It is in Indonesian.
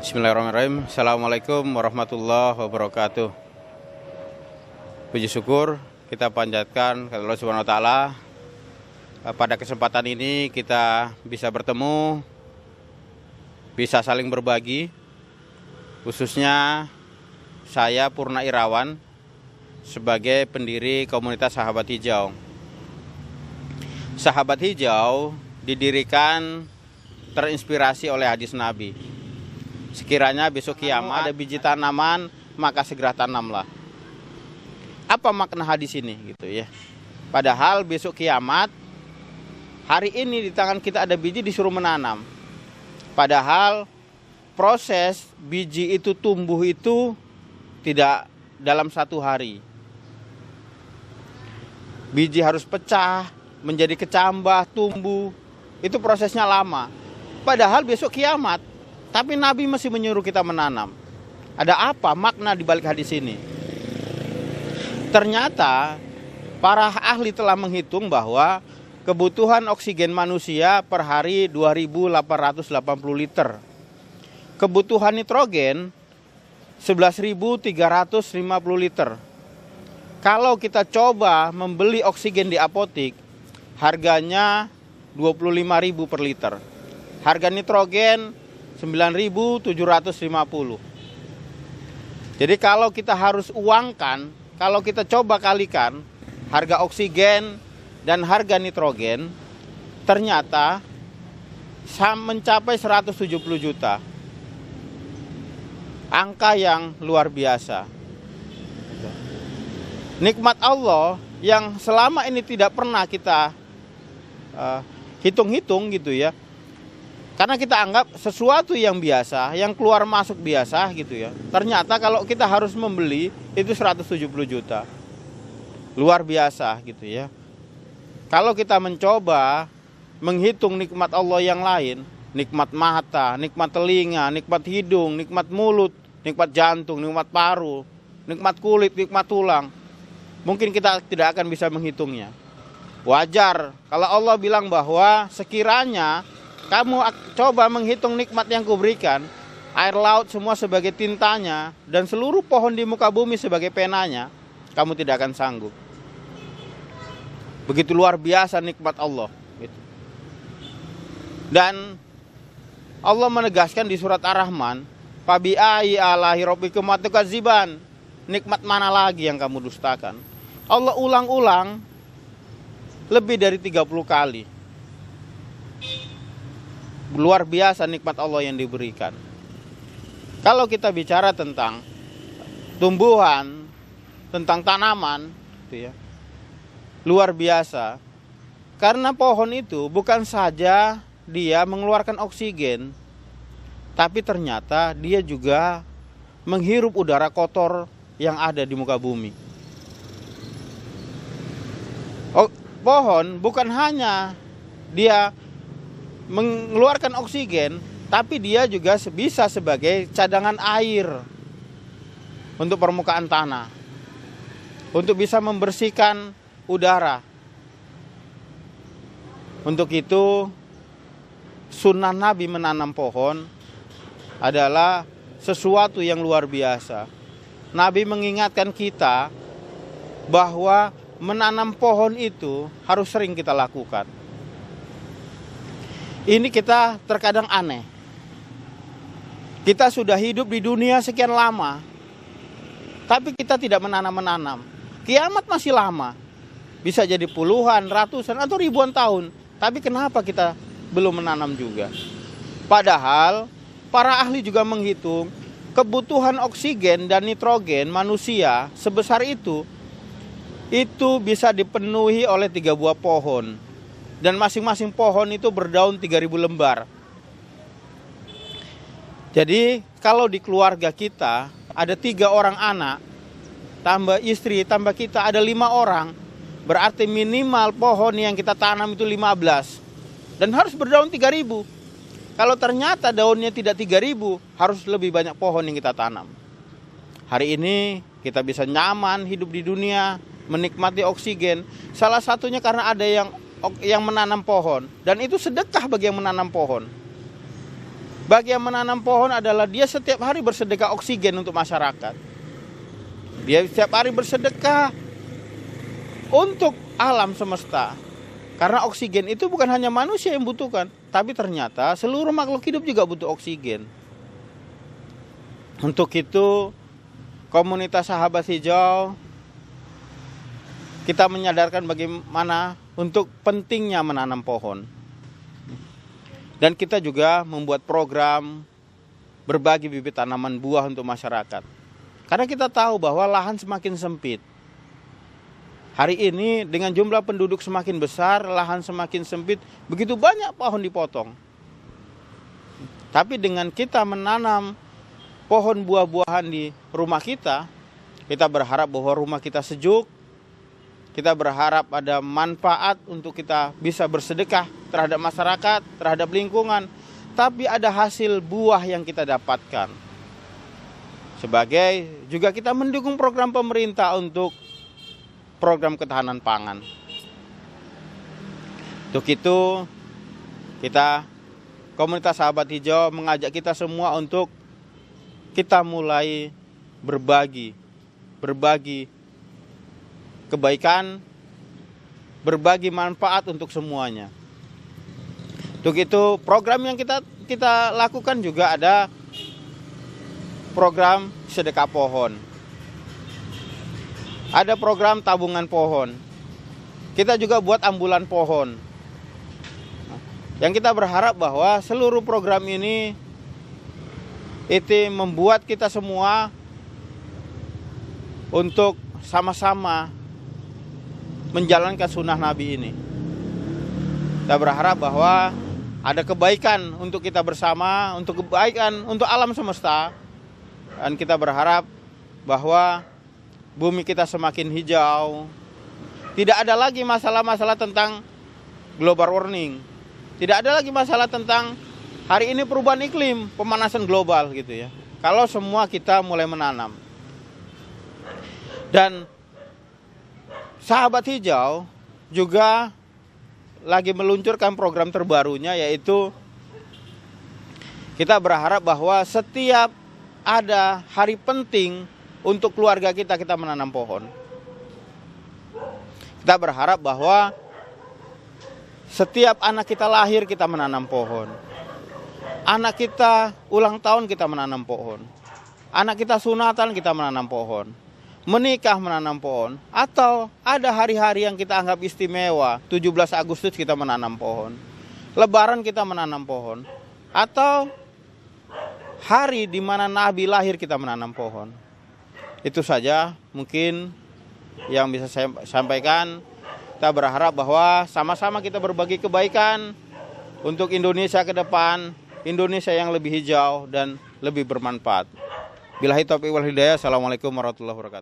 Bismillahirrahmanirrahim. Assalamualaikum warahmatullahi wabarakatuh. Puji syukur kita panjatkan kepada Allah Subhanahu wa taala. Pada kesempatan ini kita bisa bertemu, bisa saling berbagi. Khususnya saya Purna Irawan sebagai pendiri komunitas Sahabat Hijau. Sahabat Hijau didirikan terinspirasi oleh hadis Nabi. Sekiranya besok kiamat ada biji tanaman, maka segera tanamlah. Apa makna hadis ini gitu ya? Padahal besok kiamat, hari ini di tangan kita ada biji disuruh menanam. Padahal proses biji itu tumbuh itu tidak dalam satu hari. Biji harus pecah, menjadi kecambah, tumbuh. Itu prosesnya lama. Padahal besok kiamat. Tapi Nabi masih menyuruh kita menanam. Ada apa makna di balik hadis ini? Ternyata para ahli telah menghitung bahwa kebutuhan oksigen manusia per hari 2.880 liter. Kebutuhan nitrogen 11.350 liter. Kalau kita coba membeli oksigen di apotik, harganya 25.000 per liter. Harga nitrogen 9.750. Jadi kalau kita harus uangkan, kalau kita coba kalikan harga oksigen dan harga nitrogen, ternyata mencapai 170 juta. Angka yang luar biasa. Nikmat Allah yang selama ini tidak pernah kita hitung-hitung gitu ya. Karena kita anggap sesuatu yang biasa, yang keluar masuk biasa gitu ya. Ternyata kalau kita harus membeli itu 170 juta. Luar biasa gitu ya. Kalau kita mencoba menghitung nikmat Allah yang lain, nikmat mata, nikmat telinga, nikmat hidung, nikmat mulut, nikmat jantung, nikmat paru, nikmat kulit, nikmat tulang, mungkin kita tidak akan bisa menghitungnya. Wajar kalau Allah bilang bahwa sekiranya kamu coba menghitung nikmat yang kuberikan, air laut semua sebagai tintanya, dan seluruh pohon di muka bumi sebagai penanya, kamu tidak akan sanggup. Begitu luar biasa nikmat Allah. Dan Allah menegaskan di surat Ar-Rahman, Fabi'ai alahi rabbikum tukadziban. Nikmat mana lagi yang kamu dustakan? Allah ulang-ulang lebih dari 30 kali. Luar biasa nikmat Allah yang diberikan. Kalau kita bicara tentang tumbuhan, tentang tanaman, gitu ya, luar biasa. Karena pohon itu bukan saja dia mengeluarkan oksigen, tapi ternyata dia juga menghirup udara kotor yang ada di muka bumi. Pohon bukan hanya dia mengeluarkan oksigen, tapi dia juga bisa sebagai cadangan air untuk permukaan tanah, untuk bisa membersihkan udara. Untuk itu sunnah Nabi menanam pohon adalah sesuatu yang luar biasa. Nabi mengingatkan kita bahwa menanam pohon itu harus sering kita lakukan. Ini kita terkadang aneh. Kita sudah hidup di dunia sekian lama, tapi kita tidak menanam-menanam. Kiamat masih lama. Bisa jadi puluhan, ratusan, atau ribuan tahun. Tapi kenapa kita belum menanam juga? Padahal para ahli juga menghitung kebutuhan oksigen dan nitrogen manusia sebesar itu bisa dipenuhi oleh 3 buah pohon. Dan masing-masing pohon itu berdaun 3.000 lembar. Jadi kalau di keluarga kita ada 3 orang anak, tambah istri, tambah kita ada 5 orang, berarti minimal pohon yang kita tanam itu 15. Dan harus berdaun 3.000. Kalau ternyata daunnya tidak 3.000, harus lebih banyak pohon yang kita tanam. Hari ini kita bisa nyaman hidup di dunia, menikmati oksigen. Salah satunya karena ada yang menanam pohon, dan itu sedekah bagi yang menanam pohon. Bagi yang menanam pohon adalah dia setiap hari bersedekah oksigen untuk masyarakat. Dia setiap hari bersedekah untuk alam semesta. Karena oksigen itu bukan hanya manusia yang butuhkan, tapi ternyata seluruh makhluk hidup juga butuh oksigen. Untuk itu, komunitas Sahabat Hijau, kita menyadarkan bagaimana untuk pentingnya menanam pohon. Dan kita juga membuat program berbagi bibit tanaman buah untuk masyarakat. Karena kita tahu bahwa lahan semakin sempit. Hari ini dengan jumlah penduduk semakin besar, lahan semakin sempit, begitu banyak pohon dipotong. Tapi dengan kita menanam pohon buah-buahan di rumah kita berharap bahwa rumah kita sejuk. Kita berharap ada manfaat untuk kita bisa bersedekah terhadap masyarakat, terhadap lingkungan. Tapi ada hasil buah yang kita dapatkan. Sebagai juga kita mendukung program pemerintah untuk program ketahanan pangan. Untuk itu, kita komunitas Sahabat Hijau mengajak kita semua untuk kita mulai berbagi kebaikan, berbagi manfaat untuk semuanya. Untuk itu program yang kita lakukan juga ada program sedekah pohon. Ada program tabungan pohon. Kita juga buat ambulan pohon. Yang kita berharap bahwa seluruh program ini itu membuat kita semua untuk sama-sama menjalankan sunnah Nabi ini. Kita berharap bahwa ada kebaikan untuk kita bersama, untuk kebaikan untuk alam semesta. Dan kita berharap bahwa bumi kita semakin hijau. Tidak ada lagi masalah-masalah tentang global warming. Tidak ada lagi masalah tentang hari ini perubahan iklim, pemanasan global gitu ya. Kalau semua kita mulai menanam. Dan Sahabat Hijau juga lagi meluncurkan program terbarunya, yaitu kita berharap bahwa setiap ada hari penting untuk keluarga kita menanam pohon. Kita berharap bahwa setiap anak kita lahir kita menanam pohon. Anak kita ulang tahun kita menanam pohon. Anak kita sunatan kita menanam pohon. Menikah menanam pohon, atau ada hari-hari yang kita anggap istimewa, 17 Agustus kita menanam pohon, Lebaran kita menanam pohon, atau hari di mana Nabi lahir kita menanam pohon. Itu saja mungkin yang bisa saya sampaikan. Kita berharap bahwa sama-sama kita berbagi kebaikan untuk Indonesia ke depan, Indonesia yang lebih hijau dan lebih bermanfaat. Billahi taufiq wal hidayah. Assalamualaikum warahmatullahi wabarakatuh.